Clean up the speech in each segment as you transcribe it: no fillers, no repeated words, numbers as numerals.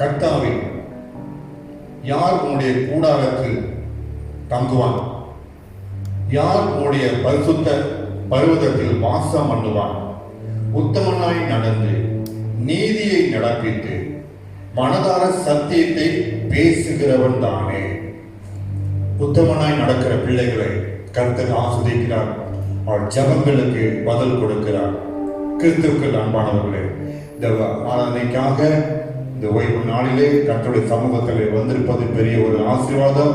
கர்த்தாவே, யார் உன்னுடைய கூடாரத்தில் தங்குவான்? யார் உன்னுடைய பரிசுத்த பர்வதத்தில் வாசம் பண்ணுவான்? உத்தமனாய் நடந்து நீதியை நடப்பித்து மனதார சத்தியத்தை பேசுகிறவன் தானே. உத்தமனாய் நடக்கிற பிள்ளைகளை கர்த்தர் ஆஸ்வதிக்கிறார். அவர் ஜபங்களுக்கு பதில் கொடுக்கிறார். கிறிஸ்துவுக்கு அன்பானவர்களே, இந்த ஆராதனைக்காக இந்த ஓய்வு நாளிலே கர்த்தருடைய சமூகத்தில் வந்திருப்பது பெரிய ஒரு ஆசீர்வாதம்.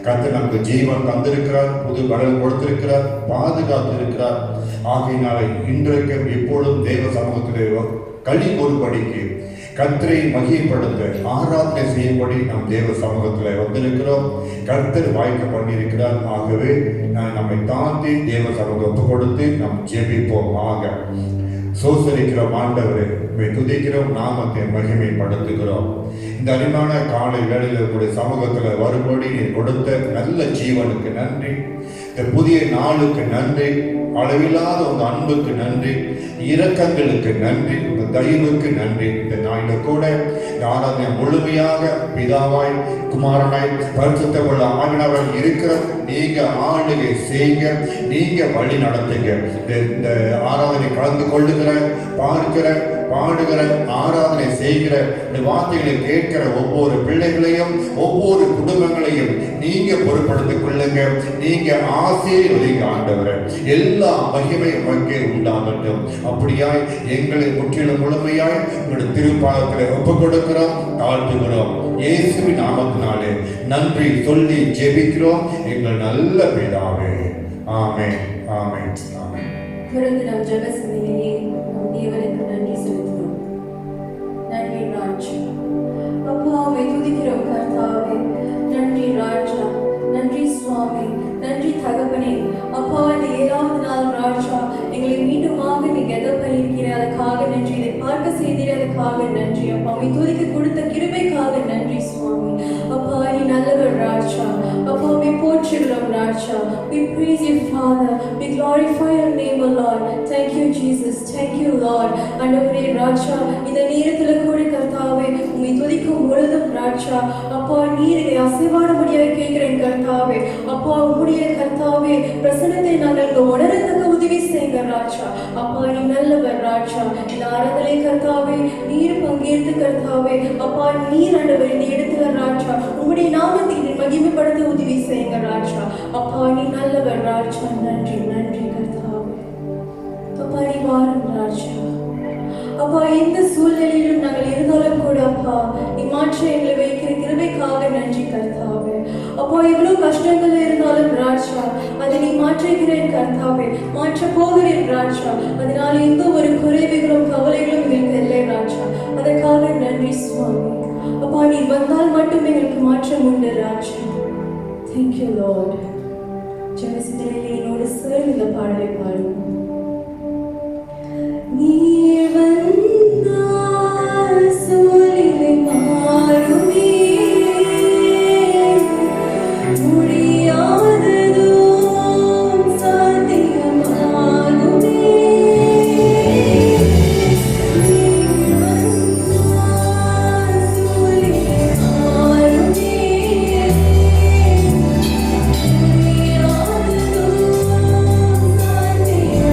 கர்த்தர் நமக்கு ஜீவன் தந்திருக்கிறார், புது பலன் கொடுத்திருக்கிறார், பாதுகாத்திருக்கிறார். ஆகையினாலே இன்றைக்கும் எப்பொழுதும் தேவ சமூகத்திலே களி கூறும்படிக்கு கர்த்தரை மகிமைப்படுத்த ஆராதனை செய்யும்படி நம் தேவ சமூகத்தில் வந்திருக்கிறோம். கர்த்தர் வாய்க்க பண்ணியிருக்கிறார். ஆகவே நம்மை தாண்டி தேவ சமூகம் ஒப்பு கொடுத்து நாம் ஜெபிப்போம். ஆக சோசரிக்கிறோம் ஆண்டவரை, துதிக்கிறோம், நாமத்தை மகிமைப்படுத்துகிறோம். இந்த அருமையான காலை வேளையில் உங்களுடைய சமூகத்தில் வரும்படி நீர் கொடுத்த நல்ல ஜீவனுக்கு நன்றி. இந்த புதிய நாளுக்கு நன்றி. அளவில்லாத உங்க அன்புக்கு நன்றி, இரக்கங்களுக்கு நன்றி, உங்க தயவுக்கு நன்றி. இந்த நாளில கூட இந்த ஆராதனை முழுமையாக பிதாவாய் குமாரனாய் பரிசுத்த உள்ள ஆவியானவர் இருக்கிற நீங்க ஆளுகை செய்யுங்க, நீங்க வழி நடத்துங்க. இந்த ஆராதனை கலந்து கொள்ளுகிற, பார்க்கிற, பாடுகிற, ஆராதனை செய்கிற, இந்த வார்த்தைகளை கேட்கிற ஒவ்வொரு பிள்ளைகளையும் ஒவ்வொரு குடும்பங்களையும் நீங்க பொறுப்படுத்திக் கொள்ளுங்க. நீங்க ஆசீர்வதிங்க ஆண்டவரே. எல்லா மகிமை உமக்கே உண்டாகட்டும். அப்படியாய் எங்களை முற்றிலும் முழுமையாய் உங்களுடைய திருப்பாதத்தில் ஒப்புக் கொடுக்கிறோம், தாழ்த்துகிறோம். இயேசுவின் நாமத்தினாலே நன்றி சொல்லி ஜெபிக்கிறோம் எங்கள் நல்ல பிதாவே. ஆமென், ஆமென், ஆமென். தொடர்ந்து நாம் ஜெப சிந்தனையிலே நம் தேவனுக்கு நன்றி செலுத்துகிறோம். நன்றி ராஜா. அப்பாவை துதிக்கிறோம் கர்த்தாவே. நன்றி ராஜா, நன்றி சுவாமி, நன்றி தகப்பனே. அப்பா, இந்த 7வது நாள் ராஜா எங்களை மீண்டுமாக நீங்க எதை பண்ணியிருக்கிற அதுக்காக நன்றி. இதை பார்க்க செய்திட அதுக்காக நன்றி. அப்பாவை துதிக்க கொடுத்த கிருபைக்காக நன்றி சுவாமி. அப்பா, நீ நல்லவர் ராஜா. அப்பாவை போற்றுகிறோம் ராஜா. We praise you Father. We glorify your name O Lord. Thank you Jesus. Thank you Lord. ஆண்டவரே ராஜா, இந்த நேரத்துல கூட கர்த்தாவே உம்மை துதிக்கும் பொழுதும் ராஜா அப்பா நீர் இதை அசைவாடும்படியாக கேட்கிறேன் கர்த்தாவே. அப்பா உம்முடைய கர்த்தாவே பிரசன்னத்தை நாங்கள் உணரத்தக்க உதவி செய்யுங்க ராஜா. அப்பா நீ நல்லவர் ராஜா. இந்த ஆராதனை கர்த்தாவே நீர் பங்கேற்று கர்த்தாவே அப்பா நீர் ஆண்டவர் இந்த இடத்துல ராஜா உம்முடைய நாமத்தை மகிமைப்படுத்த உதவி செய்யுங்க ராஜா. அப்பா நீ நல்லவர் ராஜா. நன்றி, நன்றி கர்த்தாவே. அப்பா நீ வாரும் ராஜா. அப்பா எந்த சூழ்நிலையிலும் நாங்கள் இருந்தாலும் கூட அப்பா நீ மாற்ற எங்களை வைக்கிற கிருபைக்காக நன்றி கர்த்தாவே. அப்பா எவ்வளவு கஷ்டங்கள் இருந்தாலும் ராஜா அதை நீ மாற்றுகிறேன் கர்த்தாவே, மாற்ற போகிறேன் ராஜா. அதனால எந்த ஒரு குறைவுகளும் கவலைகளும் எங்களுக்கு இல்லை ராஜா. அதற்காக நன்றி சுவாமி. அப்பா நீ வந்தால் மட்டும் எங்களுக்கு மாற்றம் உண்டு ராஜா. Thank you Lord. ஜெப சிந்தனையிலே என்னோடு சேர்ந்து இந்த பாடலை பாடுவோம். நீர் வந்தால் சூழ்நிலை மாறுமே, முடியாததும் சாத்தியமாகுமே. நீர் வந்தால் சூழ்நிலை மாறுமே, முடியாததும் சாத்தியமாகுமே.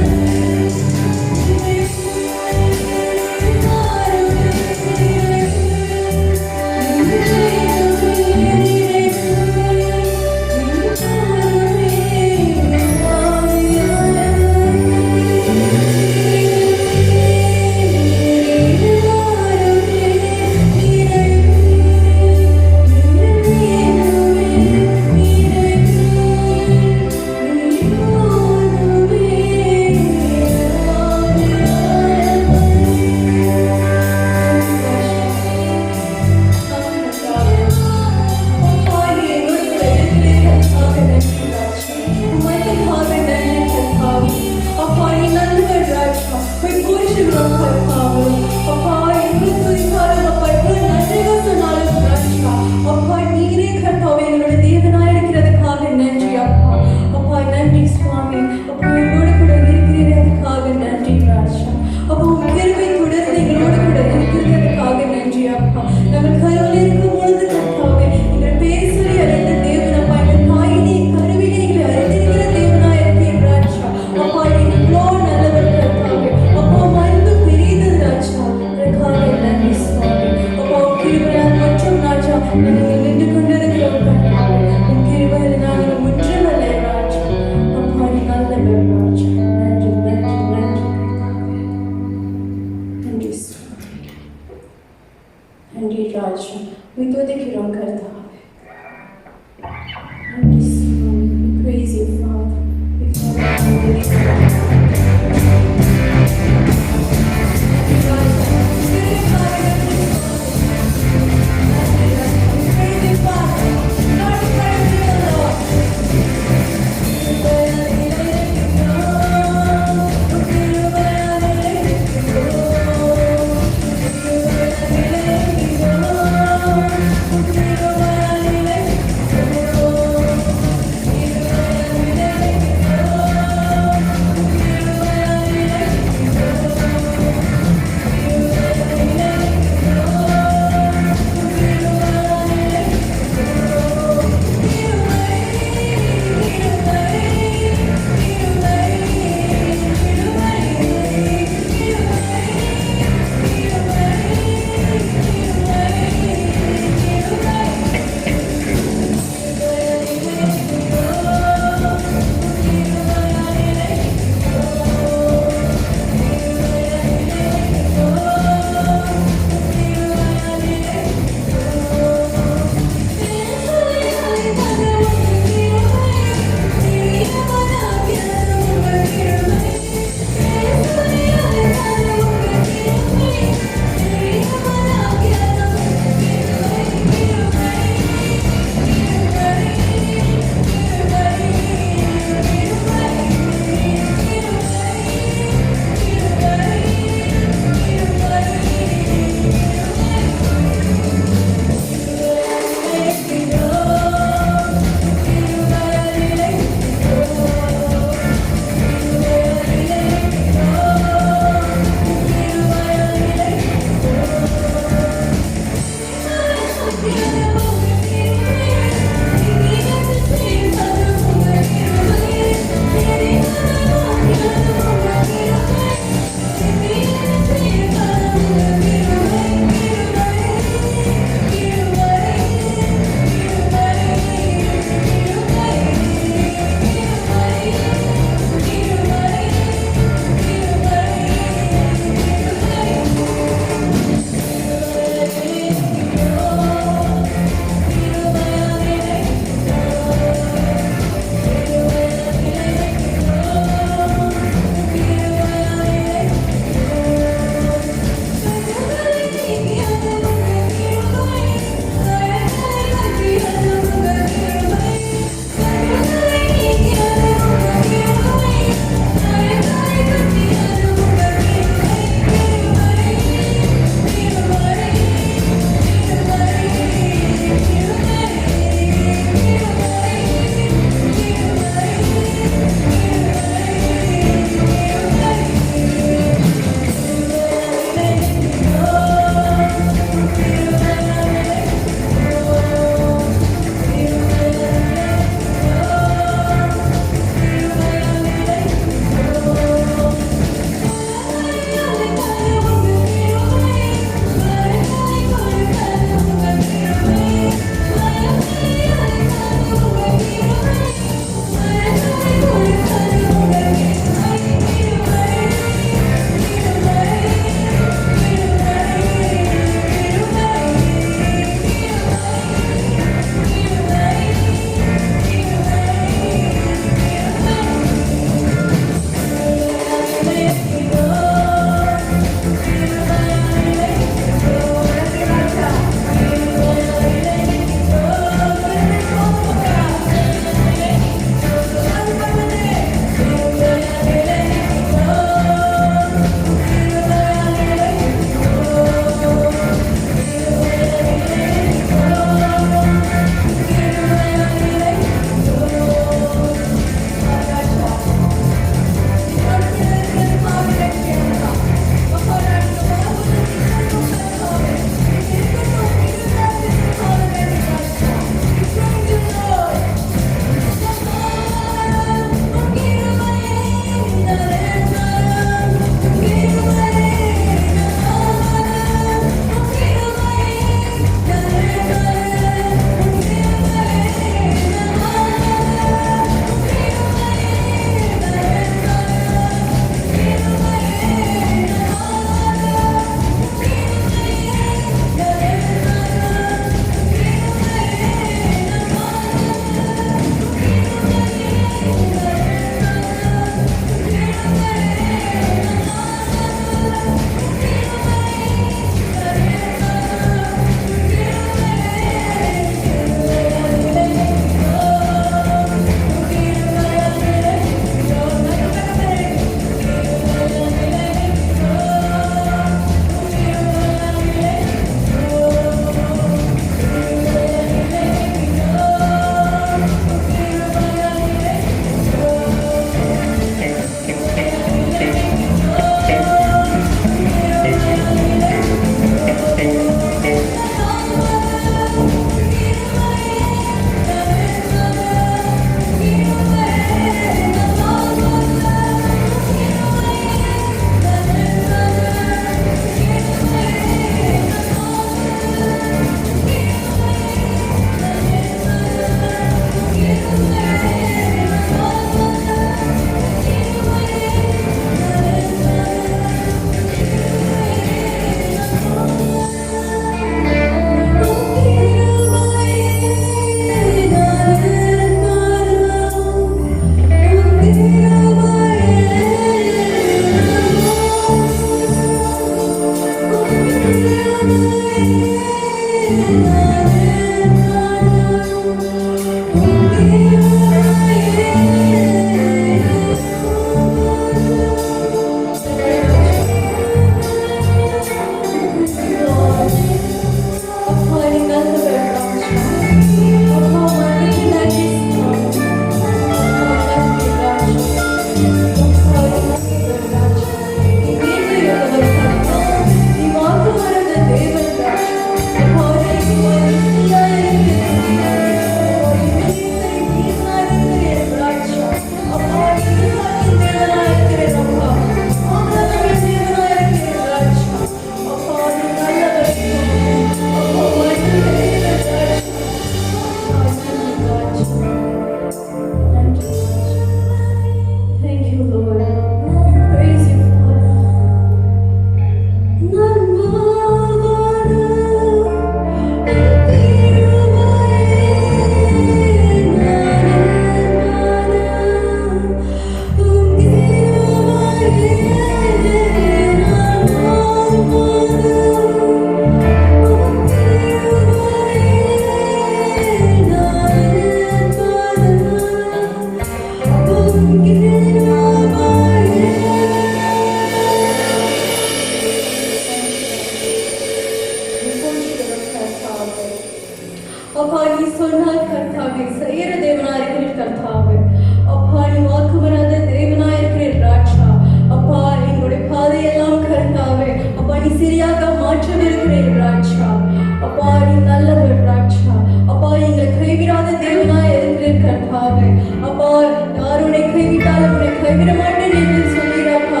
யார் உன்னை கைவிட்டாலும் உன்னை கைவிட மாட்டேன் என்று சொல்லீரப்பா.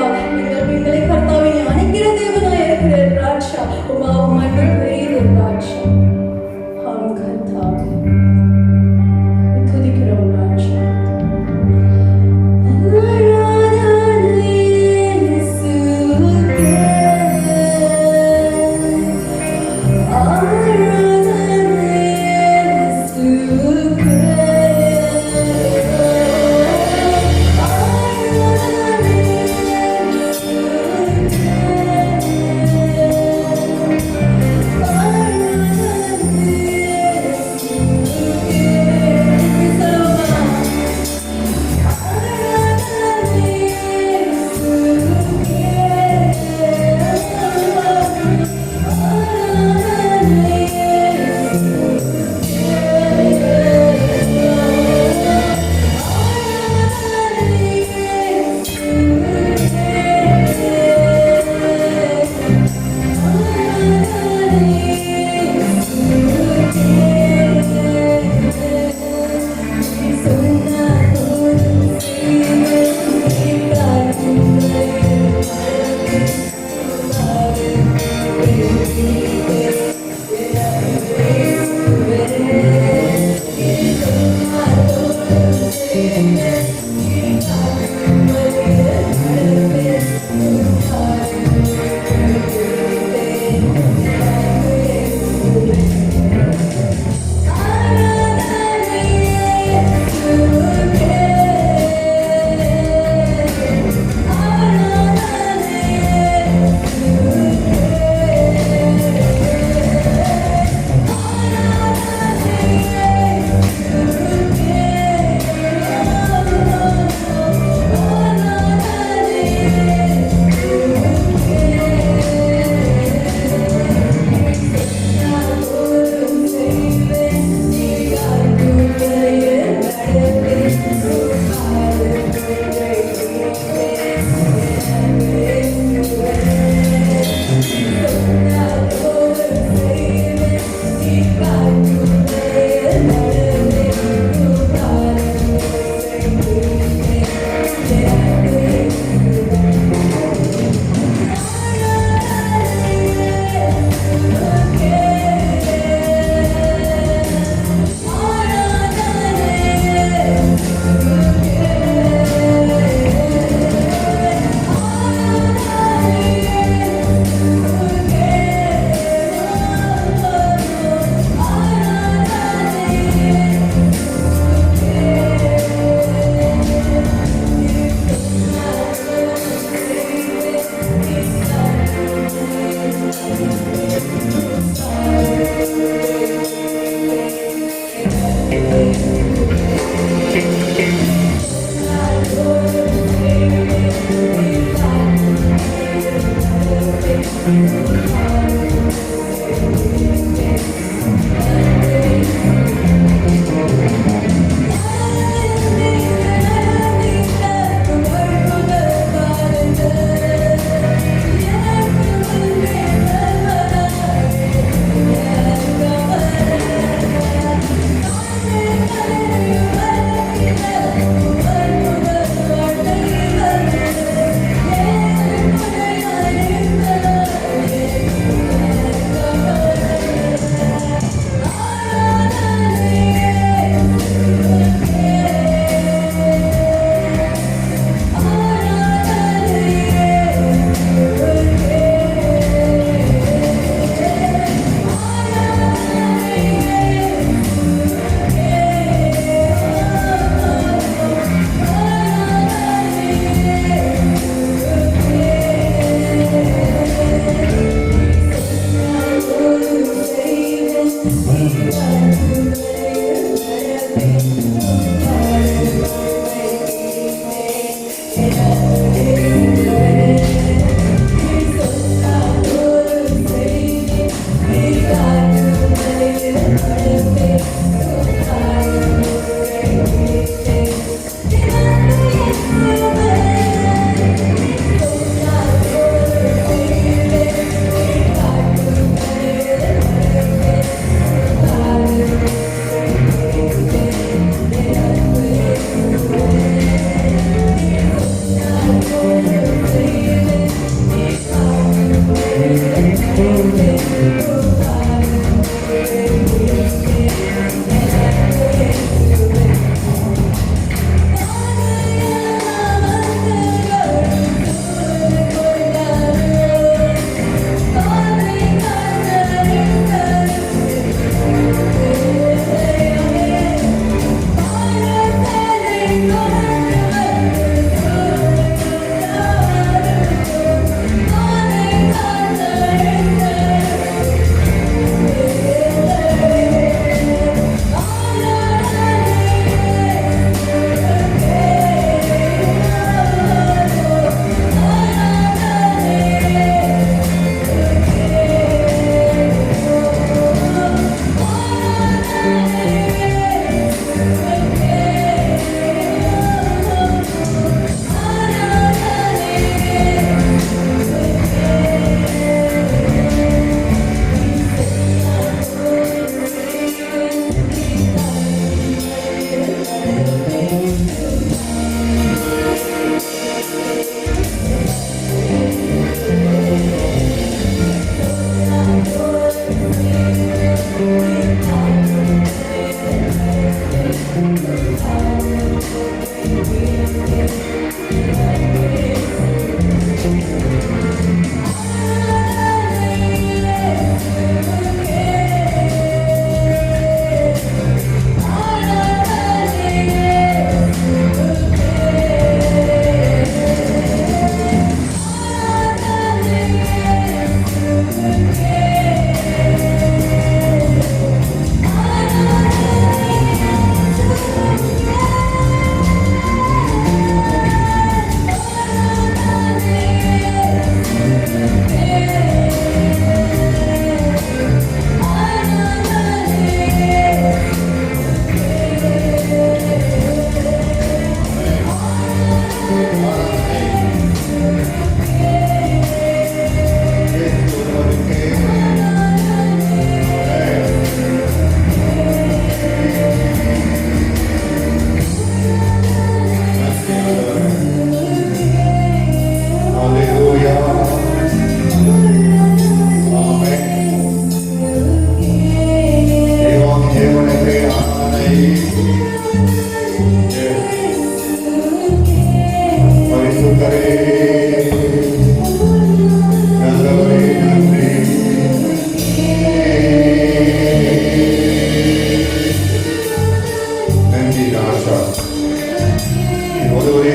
எங்களை கர்த்தாவே அணைக்கிற தேவனாய் இருக்கிற ராஜா, உமாவும் மட்டும் பெரிய ராஜா. ஆம் கர்த்தாவே, துதிக்கிறோம் ராஜா.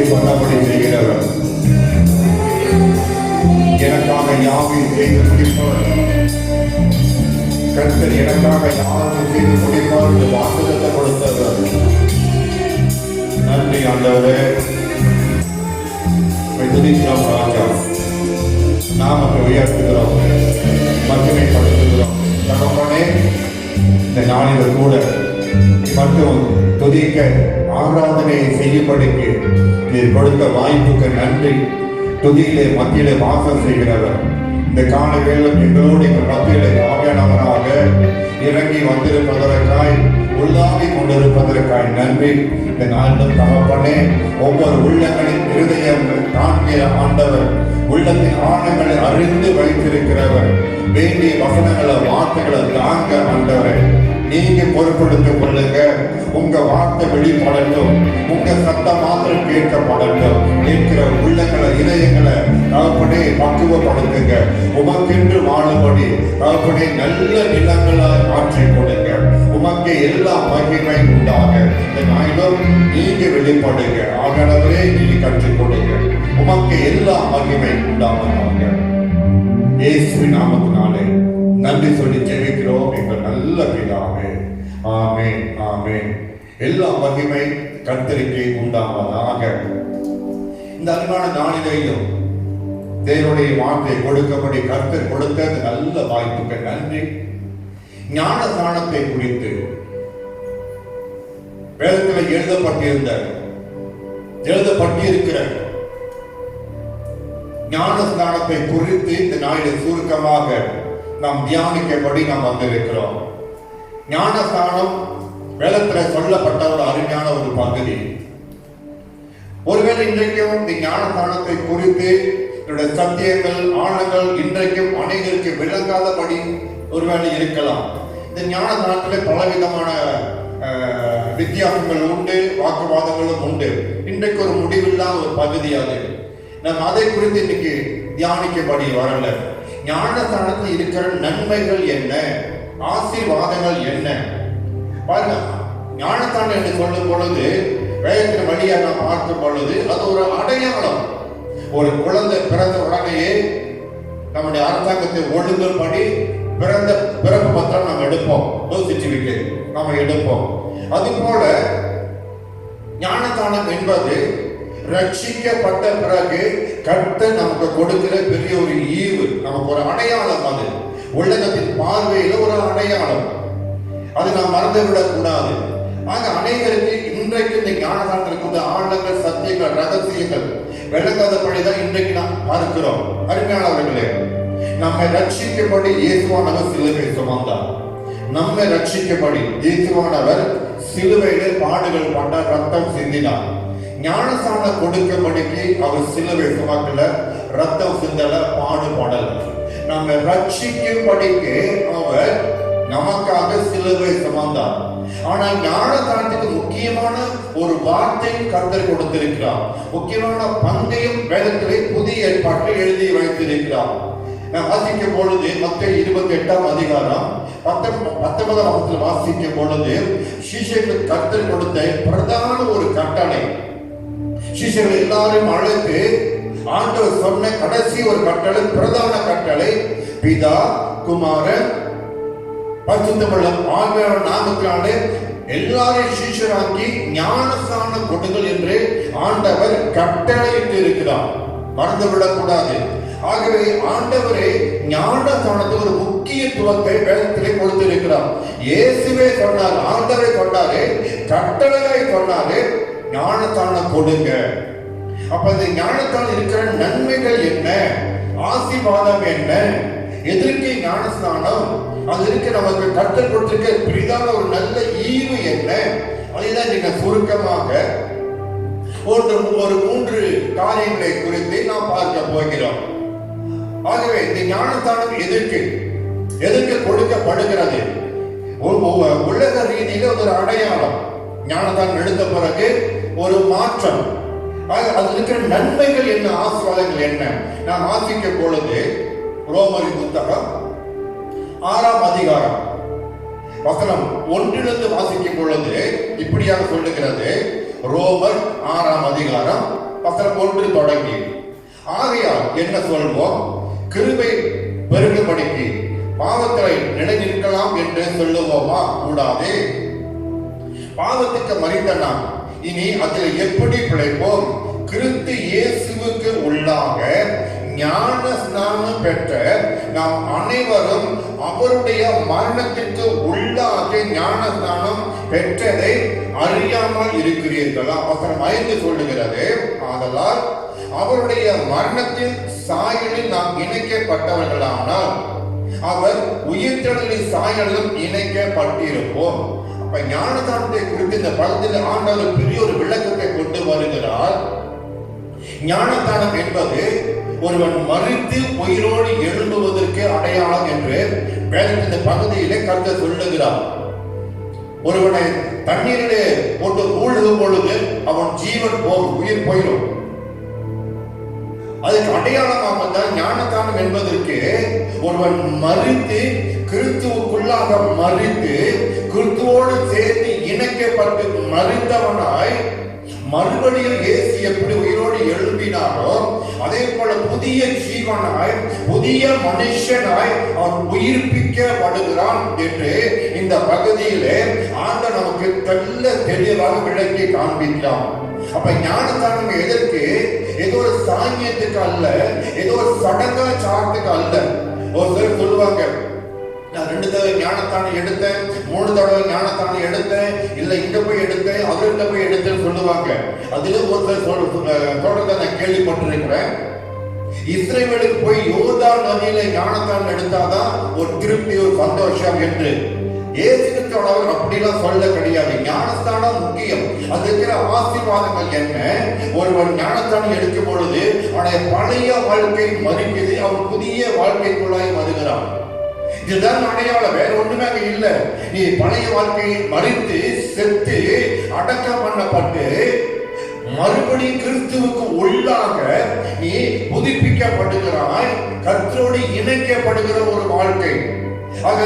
சொன்னபடி செய்கிறவர், எனக்காக யாவையும் செய்து முடிப்பவர், கர்த்தர் எனக்காக யாவையும் செய்து முடிப்பார் என்று வாக்குறுதி கொடுத்தவர். நன்றி ஆண்டவரே, துதிக்கிறோம் ராஜா, நாமத்தை உயர்த்துகிறோம், மகிமைப்படுத்துகிறோம். தகப்பனே, இந்த நாளில் கூட மட்டும் துதிக்க ஆராதனையை செய்யும்படிக்கு நீர் கொடுத்த வாய்ப்புக்கு நன்றி. துதியிலே மத்தியிலே வாசம் செய்கிறவர், இந்த கால வேளம் எங்களோடு எங்கள் மத்தியிலே ஆவியானவராக இறங்கி வந்திருப்பதற்காய், உள்ளாவி கொண்டிருப்பதற்காய் நன்றி. இந்த நாளிலும் தகப்பனே, ஒவ்வொரு உள்ளங்களின் இருதயம் காண்கிற ஆண்டவர், உள்ளத்தின் ஆழங்களை அறிந்து வைத்திருக்கிறவர், வேண்டிய வசனங்களை வார்த்தைகளை தாங்க ஆண்டவர் நீங்க பொறுப்படுத்திக் கொள்ளுங்க. உங்க வார்த்தை வெளிப்படட்டும், உங்க சத்தம் மாத்திரம் கேட்கப்படட்டும். கேட்கிற உள்ளங்களை இதயங்களை தகப்பனே பக்குவப்படுத்துங்க. உமக்கென்று வாழும்படி தகப்பனே நல்ல நிலங்களாய் மாற்றிக் கொடுங்க. உமக்கு எல்லா மகிமை உண்டாக இந்த நாளிலும் நீங்க வெளிப்படுங்க. ஆகவே நீங்க கற்றுக் கொடுங்க. உமக்கு எல்லா மகிமை உண்டாக இயேசுவின் நாமத்தினாலே நன்றி சொல்லி ஜெபிக்கிறோம் எங்கள் நல்ல பிதாவே. ஆமென், ஆமென். எல்லா மகிமை கர்த்தருக்கு உண்டாவதாக. இந்த அன்பான நாளிலேயும் தேவனுடைய வார்த்தை கொடுக்கப்படி கர்த்தர் கொடுத்த நல்ல வாய்ப்புக்கு நன்றி. ஞானஸ்நானத்தை குறித்து வேதத்தில் எழுதப்பட்டிருக்கிற ஞானஸ்நானத்தை குறித்து இந்த நாளில் சுருக்கமாக நாம் தியானிக்கப்படி நாம் வந்திருக்கிறோம். ஞானஸ்நானம் வேதத்தில் சொல்லப்பட்ட ஒரு அருமையான ஒரு பகுதி. ஒருவேளை இன்றைக்கும் இந்த ஞானஸ்நானத்தை குறித்து என்னுடைய சத்தியங்கள் ஆழங்கள் இன்றைக்கும் அனைவருக்கு விளங்காதபடி ஒருவேளை இருக்கலாம். இந்த ஞானஸ்நானத்தில் பலவிதமான வித்தியாசங்கள் உண்டு, வாக்குவாதங்களும் உண்டு. இன்றைக்கு ஒரு முடிவில்லாத ஒரு பகுதி அது. நம்ம அதை குறித்து இன்னைக்கு தியானிக்கப்படி வரல. ஞானஸ்நானத்தில் இருக்கிற நன்மைகள் என்ன, ஆசீர்வாதங்கள் என்ன பாருங்க. ஞானஸ்நானம் என்று சொல்லும் பொழுது வேதத்தின் வழியாக நாம் பார்க்கும் பொழுது அது ஒரு அடையாளம். ஒரு குழந்தை பிறந்த உடனேயே நம்முடைய அரசாங்கத்தை ஒழுங்கல் படி பிறப்பு பத்திரம் நாம் எடுப்போம், சர்டிபிகேட் நாம் எடுப்போம். அது போல ஞானஸ்நானம் என்பது ரட்சிக்கப்பட்ட பிறகு கர்த்தர் நமக்கு கொடுக்கிற பெரிய ஒரு ஈவு, நமக்கு ஒரு அடையாளம். அது உலகத்தின் பார்வையில் ஒரு அடையாளம். அது நாம் மறந்துவிடக் கூடாது. ஆக அனைவருக்கு இன்றைக்கு இந்த ஞானஸ்நானத்திற்கு ஆழங்கள், சத்தியங்கள், ரகசியங்கள் விளங்காதபடிதான் இன்றைக்கு நாம் பார்க்கிறோம். அருமையானவர்களே, நம்மை ரட்சிக்கப்படி இயேசுவானவர் சிலுவை சுமந்தார். நம்மை ரட்சிக்கப்படி இயேசுவானவர் சிலுவையிலே பாடுகள் பட்டார், ரத்தம் சிந்தினார். ஞானஸ்நானம் கொடுக்கப்படிக்கு அவர் சிலுவை சுமக்கல, ரத்தம் சிந்தல, பாடுபடல. நம்ம ரட்சிக்கும்படிக்கு அவர் நமக்காக சிலுவை சுமந்தார். ஆனால் ஞானஸ்நானத்துக்கு முக்கியமான ஒரு வார்த்தை கர்த்தர் கொடுத்திருக்கிறார். முக்கியமான பங்கையும் வேதத்திலே புதிய ஏற்பாட்டில் எழுதி வைத்திருக்கிறார். நான் வாசிக்கும் பொழுது மத்தேயு 28ஆம் அதிகாரம் 19ஆம் வசனத்தில் வாசிக்கும் பொழுது சீஷர்களுக்கு கர்த்தர் கொடுத்த பிரதான ஒரு கட்டளை, சீஷர்கள் எல்லாரும் அழைத்து ஆண்டவர் சொன்ன கடைசி ஒரு கட்டளை, பிரதான கட்டளை, பிதா குமாரன் பரிசுத்தமுள்ள ஆவியானவர் நாமத்தினாலே எல்லாரையும் சீஷராக்கி ஞானஸ்நானம் கொடுங்கள் என்று ஆண்டவர் கட்டளையிட்டு இருக்கிறார். மறந்துவிடக் கூடாது. ஆகவே ஆண்டவரே ஞானஸ்நானத்துக்கு ஒரு முக்கியத்துவத்தை வேதத்திலே கொடுத்திருக்கிறார். இயேசுவே சொன்னார், ஆண்டவரை சொன்னாரே, கட்டளையை சொன்னாரே, ஞானஸ்நானம் கொடுங்க. அப்ப இந்த ஞானஸ்நானம் இருக்கிற நன்மைகள் என்ன, ஆசீர்வாதம் என்ன, எதற்கு ஞானஸ்நானம், அது இருக்க நமக்கு கர்த்தர் கொடுத்திருக்க பெரிதான ஒரு நல்ல ஈவு என்ன, அதைதான் நீங்க சுருக்கமாக ஒரு 3 காரியங்களை குறித்து நாம் பார்க்க போகிறோம். ஆகவே இந்த ஞானஸ்நானம் எதற்கு கொடுக்கப்படுகிறது? உலக ரீதியில ஒரு அடையாளம். ஞானஸ்நானம் எடுத்த பிறகு ஒரு மாற்றம். அது இருக்கிற நன்மைகள் என்ன, ஆசீர்வாதங்கள் என்ன? நாம் வாசிக்கும் பொழுது ரோமரின் புத்தகம் 6ஆம் அதிகாரம் வசனம் 1 வாசிக்கும் பொழுது இப்படியாக சொல்லுகிறது. ரோமர் 6ஆம் அதிகாரம் வசனம் 1 தொடங்கி. ஆகையால் என்ன சொல்வோம்? கிருபை பெருகும்படிக்கு பாவத்தை நிலைநிற்கலாம் என்று சொல்லுவோமா? கூடாது. பாவத்துக்கு மறித்த நாம் இனி அதில் எப்படி பிழைப்போம்? கிறிஸ்து இயேசுவுக்கு உள்ளாக ஞான ஸ்நானம் பெற்ற நாம் அனைவரும் அவருடைய மரணத்திற்கு உள்ளாக ஞான ஸ்நானம் பெற்றதை அறியாமல் இருக்கிறீர்களா? வசனம் 5 சொல்லுகிறது, ஆதலால் அவருடைய மரணத்தின் சாயலில் நாம் இணைக்கப்பட்டவர்களானால் அவர் உயிர்த்தெழுதலின் சாயலிலும் இணைக்கப்பட்டிருப்போம். அப்ப ஞானஸ்நானத்தை குறித்து இந்த படத்தில் ஆண்டவர் பெரிய ஒரு விளக்கத்தை கொண்டு வருகிறார். ஞானஸ்நானம் என்பது ஒருவன் மரித்து உயிரோடு எழும்புவதற்கு அடையாளம் என்று வேதத்தின் இந்த பகுதியிலே கர்த்தர் சொல்லுகிறார். ஒருவனை தண்ணீரிலே போட்டு மூழ்கும் பொழுது அவன் ஜீவன் போகும், உயிர் போயிடும். அதுக்கு அடையாளமாக தான் ஞானஸ்நானம் என்பதற்கு ஒருவன் மரித்து கிறிஸ்துவுக்குள்ளாக மரித்து கிறிஸ்துவோடு சேர்ந்து இணைக்கப்பட்டு மரித்தவனாய் மறுபடியும் இயேசு எப்படி உயிரோடு எழும்பினாரோ அதே போல புதிய ஜீவனாய் புதிய மனுஷனாய் அவன் உயிர்ப்பிக்கப்படுகிறான் என்று இந்த பகுதியிலே ஆண்டவர் நமக்கு தெளிவாக விளக்கி காண்பிக்கிறான். அப்ப ஞானஸ்நானம் எதற்கு? ஏதோ ஒரு சாங்கியத்துக்கு அல்ல, ஏதோ ஒரு சடங்காச்சாரத்துக்கு அல்ல. ஒரு சிலர் சொல்லுவாங்க, நான் 2 தடவை ஞானஸ்நானம் எடுத்தேன், 3 தடவை ஞானஸ்நானம் எடுத்தேன், இல்ல இங்க போய் எடுத்தேன், அவர்கிட்ட போய் எடுத்தேன்னு சொல்லுவாங்க. அதுல ஒரு சிலர் சொல்றத நான் கேள்விப்பட்டிருக்கிறேன். இஸ்ரவேலுக்கு போய் யோர்தான் நதியில ஞானஸ்நானம் எடுத்தாதான் ஒரு திருப்தி, ஒரு சந்தோஷம் என்று. இயேசுவின் அப்படிலாம் சொல்ல கிடையாது. ஞானஸ்தானம் முக்கியம். அது இருக்கிற ஆசீர்வாதங்கள் என்ன? ஒருவன் ஞானஸ்தானம் எடுக்கும் பொழுது அவனுடைய பழைய வாழ்க்கை மறிக்குது, அவன் புதிய வாழ்க்கைக்குள்ளாய் வருகிறான். இதுதான் அடையாளம், வேற ஒண்ணுமே இல்லை. நீ பழைய வாழ்க்கையை மறித்து செத்து அடக்கம் பண்ணப்பட்டு மறுபடியும் கிறிஸ்துவுக்கு உள்ளாக நீ புதுப்பிக்கப்படுகிறாய், கர்த்தரோடு இணைக்கப்படுகிற ஒரு வாழ்க்கை. ஆக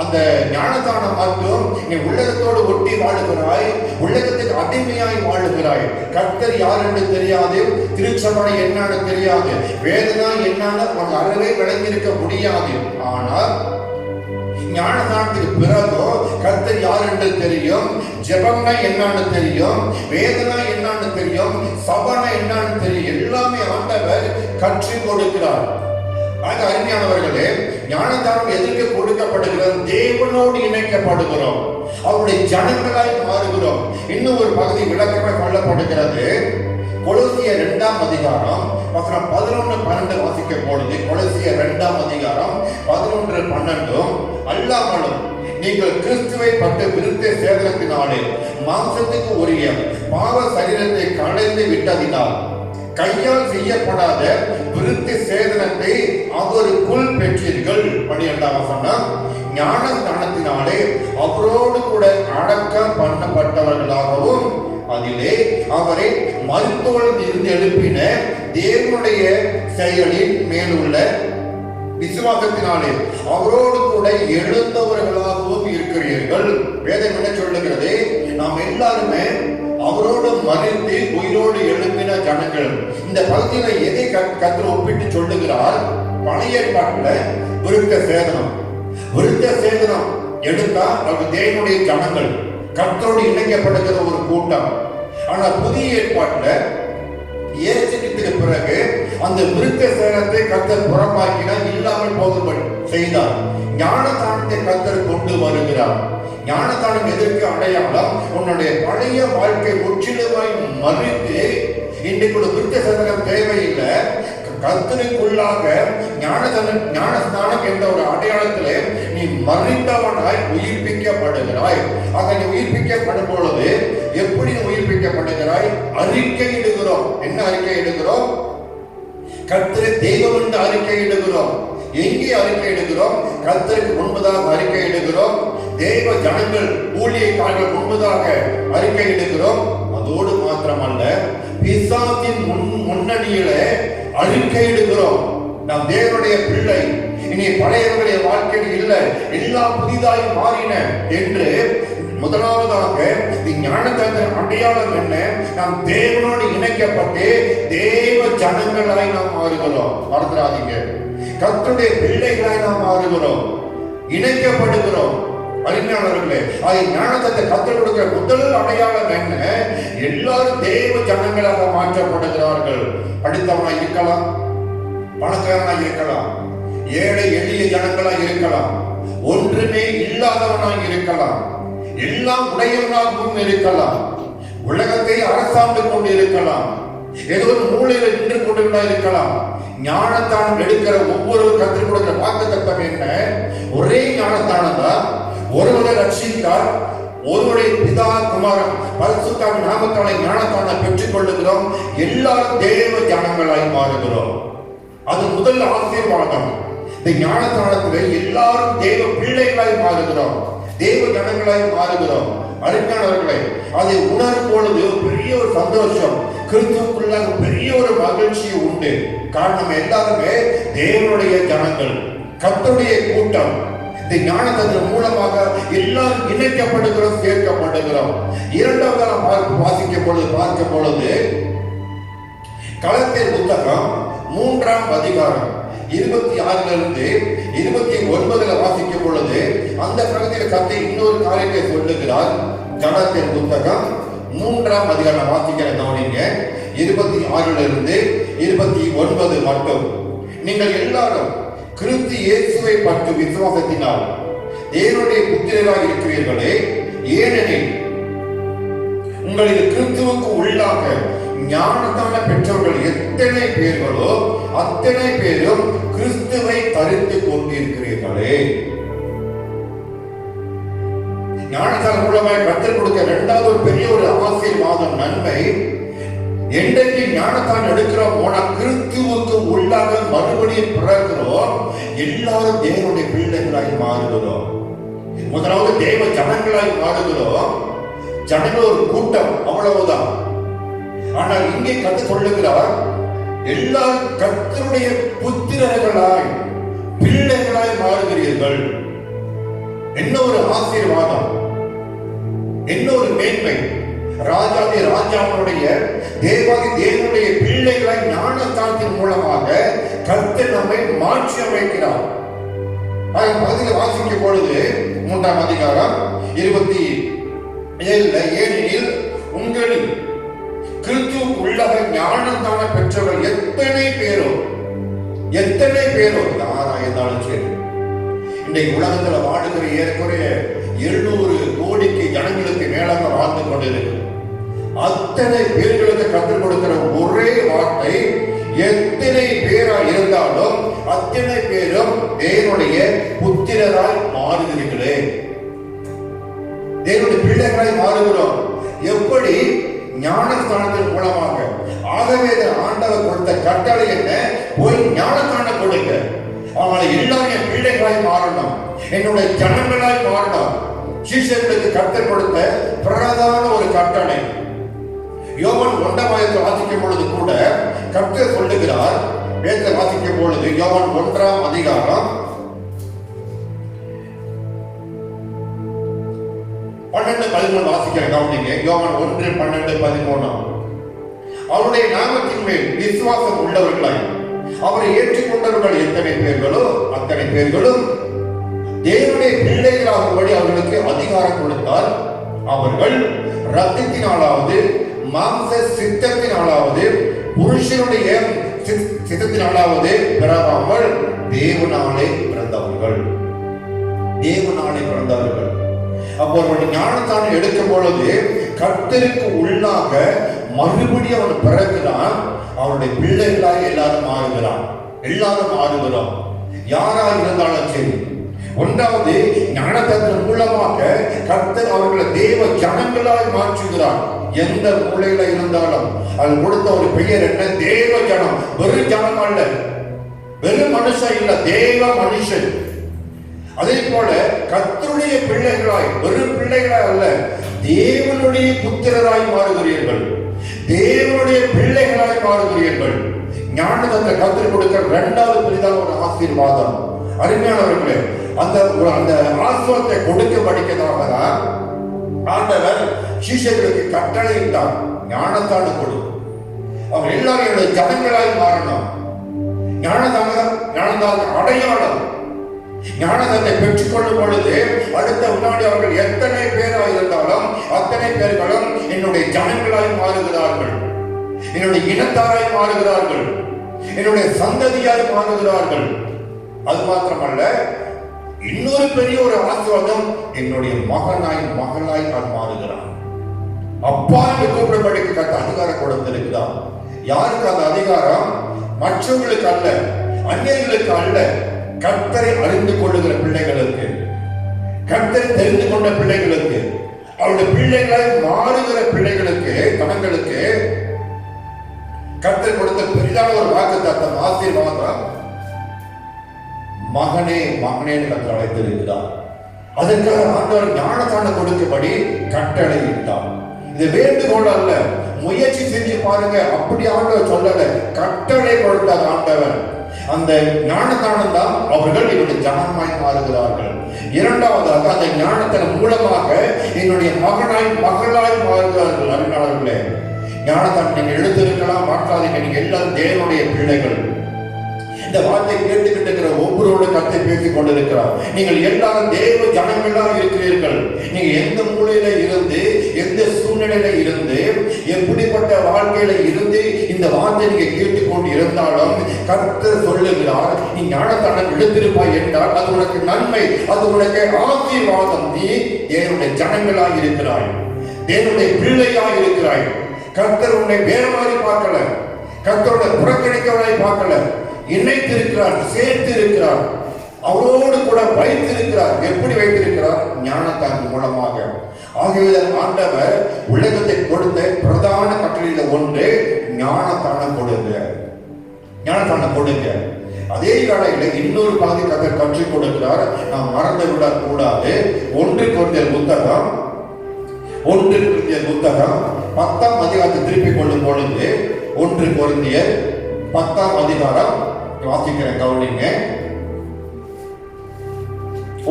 அந்த ஞானஸ்நானம் மட்டும் நீ உள்ளகத்தோடு ஒட்டி வாழுகிறாய், உள்ளகத்துக்கு அடிமையாய் வாழுகிறாய். கர்த்தர் யார் என்று தெரியாது, திருச்சபை என்னன்னு தெரியாது, வேதனா என்னன்னு உனக்கு அறவே விளங்கியிருக்க முடியாது. ஆனால் ஞானஸ்நானத்துக்கு பிறகோ கர்த்தர் யார் என்று தெரியும், ஜெபம்னா என்னன்னு தெரியும், வேதனா என்னன்னு தெரியும், சபனா என்னன்னு தெரியும். எல்லாமே ஆண்டவர் கற்றுக் கொடுக்கிறார். அருமையானவர்களே, ஞானஸ்நானம் எதற்கு கொடுக்கப்படுகிறது? தேவனோடு இணைக்கப்படுகிறோம், அவருடைய ஜனங்களாய் மாறுகிறோம். இன்னும் ஒரு பகுதி விளக்கமே சொல்லப்படுகிறது. கொலோசியர் 2ஆம் அதிகாரம் வசனம் 11-12 வாசிக்க பொழுது, கொலோசியர் 2ஆம் அதிகாரம் 11-12, அல்லாமலும் நீங்கள் கிறிஸ்துவை பட்டு விருத்த சேதனத்தினாலே மாம்சத்துக்கு உரிய பாவ சரீரத்தை களைந்து விட்டதினால் கையால் செய்யப்படாத விருத்தி சேதனத்தை அவருக்குள் பெற்றீர்கள். 12ஆம் வசனம், ஞானஸ்நானத்தினாலே அவரோடு கூட அடக்கம் பண்ணப்பட்டவர்களாகவும் அதிலே அவரை மருத்துவத்தில் இருந்து எழுப்பின தேவனுடைய செயலின் மேலுள்ள விசுவாசத்தினாலே அவரோடு கூட எழுந்தவர்களாகவும் இருக்கிறீர்கள். வேதம் என்ன சொல்லுகிறது? நாம் எல்லாருமே அவரோடு மறித்து உயிரோடு எழுப்பின ஜனங்கள். இந்த பகுதியில எதை கர்த்தர் ஒப்பிட்டு சொல்லுகிறார்? பழைய ஏற்பாட்டுல விருத்த சேதனம் எடுத்தா அது தேவனுடைய ஜனங்கள், கர்த்தரோடு இணைக்கப்படுகிற ஒரு கூட்டம். ஆனா புதிய ஏற்பாட்டுல இயேசுக்கு பிறகு அந்த விருத்த சேதனத்தை கர்த்தர் புறம்பாக்கினார், இல்லாமல் போகும்படி செய்தார். ஞானஸ்நானத்தை கர்த்தர் கொண்டு வருகிறார். ஞானஸ்நானம் எதற்கு அடையாளம்? உன்னுடைய பழைய வாழ்க்கை முற்றிலுமாய் மறித்து இன்றைக்கு ஒரு விருத்த சேதனம் தேவையில்லை. கர்த்தருக்குள்ளாக ஞானஸ்நானம் என்ற ஒரு அடையாளத்திலே நீ மறித்தவனாய் உயிர்ப்பிக்கப்படுகிறாய். ஆக நீ உயிர்ப்பிக்கப்படும் பொழுது எப்படி உயிர்ப்பிக்கப்படுகிறாய்? அறிக்கையிடுகிறோம். என்ன அறிக்கையிடுகிறோம்? கர்த்தரை தெய்வம் என்று அறிக்கையிடுகிறோம். எங்கே அறிக்கையிடுகிறோம்? கர்த்தருக்கு முன்பதாக அறிக்கையிடுகிறோம். தேவ ஜனங்கள் ஊழியக்காரர்கள் முன்பதாக அறிக்கையிடுகிறோம். அதோடு மாத்திரமல்ல, பிசாசின் முன்னணியில அறிக்கையிடுகிறோம். நாம் தேவனுடைய பிள்ளை, இனி பழையவர்களுடைய வாழ்க்கையில் இல்லை, எல்லாம் புதிதாய் மாறின என்று முதலாவதாக ஞானத்தின் அடையாளம் என்ன? நாம் தேவனோடு இணைக்கப்பட்டு தேவ ஜனங்களாய் நாம் மாறுகிறோம். மறந்துடாதீங்க, கர்த்தருடைய பிள்ளைகளாய் நாம் மாறுகிறோம், இணைக்கப்படுகிறோம். அறிஞர்களே, அதை ஞானத்தை கற்றுக் கொடுக்கிற முதல் அடையாளம் என்ன? எல்லாரும் தேவ ஜனங்களாக மாற்றப்படுகிறார்கள். படித்தவனாய் இருக்கலாம், பணக்காரனாய் இருக்கலாம், ஏழை எளிய ஜனங்களாய் இருக்கலாம், ஒன்றுமே இல்லாதவனாய் இருக்கலாம், எல்லாம் உடையவனாகவும் இருக்கலாம், உலகத்தை அரசாண்டு கொண்டு இருக்கலாம், ஏதோ ஒரு மூலையில நின்று கொண்டு இருக்கலாம். ஞானத்தான் எடுக்கிற ஒவ்வொரு கற்றுக் கொடுக்கிற வாக்குத்தத்தம் என்ன? ஒரே ஞானத்தானதான் ஒருவரை ரட்சித்தார், ஒருவரை பிதா குமாரன் பரிசுத்தாவின் நாமத்தாலே ஞானத்தான பெற்றுக் கொள்ளுகிறோம், எல்லாரும் தேவ ஜனங்களாய் மாறுகிறோம். அது முதல் ஆசீர்வாதம். இந்த ஞானத்தானத்திலே எல்லாரும் தேவ பிள்ளைகளாய் மாறுகிறோம், தேவ ஜனங்களாய் மாறுகிறோம். அறிஞர்களே, அதை உணரும் பொழுது பெரிய ஒரு சந்தோஷம், கிறிஸ்துவுக்குள்ளாக பெரிய ஒரு மகிழ்ச்சி உண்டு. காரணம், எல்லாருமே தேவனுடைய ஜனங்கள், கர்த்தருடைய கூட்டம். இந்த ஞானத்தின் மூலமாக எல்லாரும் இணைக்கப்படுகிறோம், சேர்க்கப்படுகிறோம். இரண்டாவது நாம் பார்க்கும் பொழுது கலத்தின் புத்தகம் 3ஆம் அதிகாரம் 26 29 வாசிக்கும் பொழுது அந்த பகுதியில் கர்த்தர் இன்னொரு காரியத்தை சொல்லுகிறார். கலத்தின் புத்தகம் 3ஆம் அதிகாரம் வாசிக்கிற கவனிங்க, 26 29 மட்டும். நீங்கள் எல்லாரும் கிறிஸ்து இயேசுவை பற்றி விசுவாசத்தினால் தேவனுடைய புத்திரராக இருக்கிறீர்களே, ஏனெனில் உங்களில் கிறிஸ்துவுக்கு உள்ளாக ஞானத்தான பெற்றவர்கள் எத்தனை பேர்களோ அத்தனை பேரும் கிறிஸ்துவை தரித்துக் கொண்டிருக்கிறீர்களே. ஞானத்தால் மூலமாக கற்றுக் கொடுக்க இரண்டாவது ஒரு பெரிய ஒரு ஆசீர்வாதம், நன்மை. என்றைக்கு ஞானத்தான் எடுக்கிறோம் போனா கிறிஸ்துவுக்கு உள்ளாக மறுபடியும் பிறக்கிறோம், எல்லாரும் தேவனுடைய பிள்ளைகளாய் மாறுகிறோம். முதலாவது தேவ ஜனங்களாய் மாறுகிறோம். ஜனங்கள் ஒரு கூட்டம், அவ்வளவுதான். ஆனால் இங்கே கற்று சொல்லுகிறார், எல்லாரும் கர்த்தருடைய புத்திரர்களாய் பிள்ளைகளாய் மாறுகிறீர்கள். என்ன ஒரு ஆசீர்வாதம், என்ன ஒரு மேன்மை. ராஜாதி ராஜாவுடைய தேவாதி தேவனுடைய பிள்ளைகளை ஞானத்தானத்தின் மூலமாக கர்த்தர் நம்மை மாற்றி அமைக்கிறார். பகுதியில் வாசிக்கும் பொழுது 3ஆம் அதிகாரம் 27 ஏனெனில் உங்களில் கிறிஸ்துவுக்கு உள்ளாக ஞானத்தான பெற்றவர்கள் எத்தனை பேரோ யாரா இருந்தாலும் சரி. இன்றைக்கு உலகத்துல வாடுகிற ஏறக்குறைய 700 கோடிக்கு ஜனங்களுக்கு மேலாக வாழ்ந்து கொண்டிருக்கு. அத்தனை பேர்களுக்கு கற்றுக் கொடுக்கிற ஒரே வார்த்தை, எத்தனை பேரா இருந்தாலும் அத்தனை பேரும் தேவனுடைய புத்திரராய் மாறுகிறீர்களே, தேவனுடைய பிள்ளைகளாய் மாறுகிறோம். எப்படி? ஞானஸ்தானத்தின் மூலமாக. ஆகவே ஆண்டவர் கொடுத்த கட்டளை என்ன? போய் ஞானஸ்தானம் கொடுங்க, அவங்களை எல்லாரும் என் பிள்ளைகளாய் மாறணும், என்னுடைய ஜனங்களாய் மாறணும். சீஷர்களுக்கு கர்த்தர் கொடுத்த பிரதான ஒரு கட்டளை. யோவான் 1 வாசிக்கும் பொழுது கூட கர்த்தர் சொல்லுகிறார், வேதத்தை வாசிக்கும் பொழுது யோவான் 1ஆம் அதிகாரம் 12-13 வாசிக்கிற கவனிங்க. யோவான் 1:12-13. அவருடைய நாமத்தின் மேல் விசுவாசம் உள்ளவர்களாய் அவரை ஏற்றுக்கொண்டவர்கள் எத்தனை பேர்களோ அத்தனை பேர்களும் தேவனுடைய பிள்ளைகளாகும்படி அவர்களுக்கு அதிகாரம் கொடுத்தார். அவர்கள் இரத்தத்தினாலாவது மாம்ச சித்தத்தினாலாவது புருஷனுடைய சித்தத்தினாலாவது பிறவாமல் தேவனாலே பிறந்தவர்கள். அப்போ அவருடைய ஞானத்தான எடுக்கும் பொழுது கர்த்தருக்கு உள்ளாக மறுபடியும் அவன் பிறகுதான் அவருடைய பிள்ளைகளாக எல்லாரும் மாறுகிறோம். யாரா இருந்தாலும் சரி. ஒன்றாவது ஞானத்தின் மூலமாக கர்த்தர் அவர்களை தேவ ஜனங்களாய் மாற்றுகிறார். எந்த மூலையில இருந்தாலும் அது கொடுத்த ஒரு பெயர் என்ன? தேவ ஜனம். வெறும் ஜனம் அல்ல, வெறும் மனுஷன் இல்ல, தேவ மனுஷன். அதே போல கர்த்தருடைய பிள்ளைகளாய், வெறும் பிள்ளைகளாய் அல்ல, தேவனுடைய புத்திரராய் மாறுகிறீர்கள், தேவனுடைய பிள்ளைகளாய் மாறுகிறீர்கள். ஞானத்தை கற்றுக் கொடுக்க இரண்டாவது பெரிதான ஒரு ஆசீர்வாதம். அருமையானவர்களே, அந்த ஆசீர்வாதத்தை கொடுக்க படிக்கிறதாக தான் ஆண்டவர் சீஷர்களுக்கு கட்டளையிட்டார், ஞானத்தான கொடு, அவங்க எல்லாரும் என்னுடைய ஜனங்களாய் மாறணும். ஞானத்தான அடையாளம். ஞானத்தை பெற்றுக் கொள்ளும் பொழுது அடுத்த முன்னாடி அவர்கள் எத்தனை பேராக இருந்தாலும் அத்தனை பேர்களும் என்னுடைய ஜனங்களாய் மாறுகிறார்கள், என்னுடைய இனத்தாராய் மாறுகிறார்கள், என்னுடைய சந்ததியாய் மாறுகிறார்கள். அது மாத்திரமல்ல, இன்னொரு பெரிய ஒரு ஆசீர்வாதம், என்னுடைய மகளாய் நான் மாறுகிறான். அப்பா என்று கூப்பிடப்படிக்கு கத்த அதிகாரம் கொடுத்திருக்கிறார். யாருக்கு அந்த அதிகாரம்? மற்றவர்களுக்கு அல்ல, அந்நியர்களுக்கு அல்ல, கர்த்தரை அறிந்து கொள்ளுகிற பிள்ளைகளுக்கு, கர்த்தரை தெரிந்து கொண்ட பிள்ளைகளுக்கு, அவருடைய பிள்ளைகளாய் மாறுகிற பிள்ளைகளுக்கு, கணங்களுக்கு கர்த்தர் கொடுத்த பெரிதான ஒரு வாக்குத்தத்தம், ஆசீர்வாதம். மகனே மகனேன்னு கர்த்தர் அழைத்திருக்கிறார். அதற்காக ஆண்டவர் ஞானத்தான கொடுக்கபடி கட்டளையிட்டார். இது வேண்டுகோள் அல்ல, முயற்சி செஞ்சு பாருங்க, அப்படி ஆண்டவர் சொல்லல, கட்டளை கொடுத்தார் ஆண்டவர். அந்த ஞானத்தானம் தான் அவர்கள் என்னுடைய ஜனமாய் மாறுகிறார்கள். இரண்டாவதாக அந்த ஞானத்தின் மூலமாக என்னுடைய மகளாய் மாறுகிறார்கள். அறிஞர்களே, ஞானத்தான் நீங்க எழுத்திருக்கலாம், மாற்றாதீங்க, நீங்க எல்லாரும் தேவனுடைய பிள்ளைகள். இந்த வார்த்தை கேட்டுக்கிட்டு இருக்கிற ஒவ்வொருவரோட கத்தை பேசிக் கொண்டிருக்கிறார். நீங்கள் எல்லாரும் தேவ ஜனங்களாக இருக்கிறீர்கள். நீங்க எந்த மூலையில இருந்து, எந்த சூழ்நிலையில இருந்து, எப்படிப்பட்ட வாழ்க்கையில இருந்து இந்த வார்த்தை நீங்க கேட்டுக்கொண்டு இருந்தாலும் கர்த்தர் சொல்லுகிறார், நீ ஞானத்தானம் எடுத்திருப்பாய் என்றால் அது உனக்கு நன்மை, அது உனக்கு ஆசீர்வாதம். நீ தேவனுடைய ஜனங்களாக இருக்கிறாய், தேவனுடைய பிள்ளையாக இருக்கிறாய். கர்த்தர் உன்னை வேறு மாதிரி பார்க்கல, கர்த்தரோட புறக்கணிக்கவனை பார்க்கல, இணைத்திருக்கிறார், சேர்த்து இருக்கிறார், அவரோடு கூட வைத்திருக்கிறார். எப்படி வைத்திருக்கிறார்? ஞானத்தான் மூலமாக. ஆகவே ஆண்டவர் உலகத்தை கொடுத்த பிரதான கட்டளையில ஒன்று ஞானத்தானம் கொடுங்க, ஞானத்தானம் கொடுங்க. அதே வேளையில இன்னொரு பகுதி கர்த்தர் கற்றுக் கொடுக்கிறார், நாம் மறந்து விட கூடாது. 1 கொரிந்தியர் புத்தகம் 10ஆம் அதிகாரத்தை திருப்பிக் கொள்ளும் பொழுது 1 கொரிந்தியர் 10ஆம் அதிகாரம் வாசிக்கிறேன், கவனிங்க.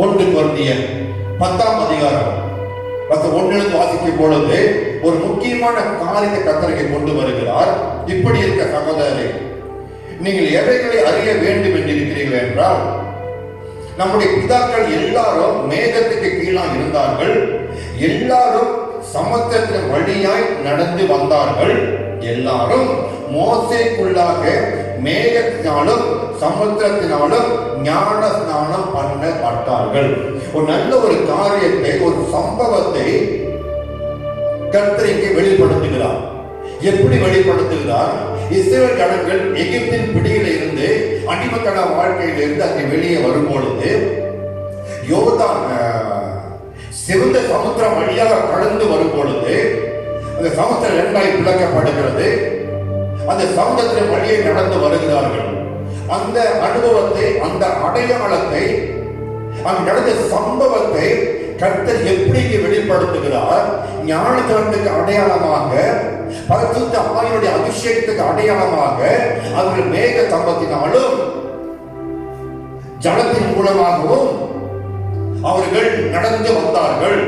1 கொரிந்தியர் 10ஆம் அதிகாரம் 1 வாசிக்கும் பொழுது ஒரு முக்கியமான காரியத்தை கர்த்தர் கொண்டு வருகிறார். இப்படி இருக்க சகோதரரே, நீங்கள் எவைகளை அறிய வேண்டும் என்று இருக்கிறீர்கள் என்றால், நம்முடைய பிதாக்கள் எல்லாரும் மேகத்துக்கு கீழாக இருந்தார்கள், எல்லாரும் சமுத்திரத்தின் வழியாய் நடந்து வந்தார்கள், எல்லாரும் மோசேக்குள்ளாக மேகத்தினாலும் சமுத்திரத்தினாலும் ஞான ஸ்நானம் பண்ணப்பட்டார்கள். ஒரு நல்ல ஒரு காரியத்தை, ஒரு சம்பவத்தை கர்த்தர் இங்கே வெளிப்படுத்துகிறார். எப்படி வெளிப்படுத்துகிறார்? இஸ்ரவேல் ஜனங்கள் எகிப்தின் பிடியில இருந்து, அடிமைத்தன வாழ்க்கையில இருந்து அங்கே வெளியே வரும்பொழுது யோர்தான் சிவந்த சமுத்திரம் வழியாக கடந்து வரும் பொழுது அந்த சமுத்திரம் 2ஆய் பிளக்கப்படுகிறது. அந்த சமுத்திரத்தின் வழியை நடந்து வருகிறார்கள். அந்த அனுபவத்தை, அந்த அடையாளத்தை, அங்கு நடந்த சம்பவத்தை கர்த்தர் எப்படி வெளிப்படுத்துகிறார்? ஞானத்திற்கு அடையாளமாக, பரிசுத்த ஆவியினுடைய அபிஷேகத்துக்கு அடையாளமாக அவர்கள் மேக ஸ்தம்பத்தினாலும் ஜலத்தின் மூலமாகவும் அவர்கள் நடந்து வந்தார்கள்.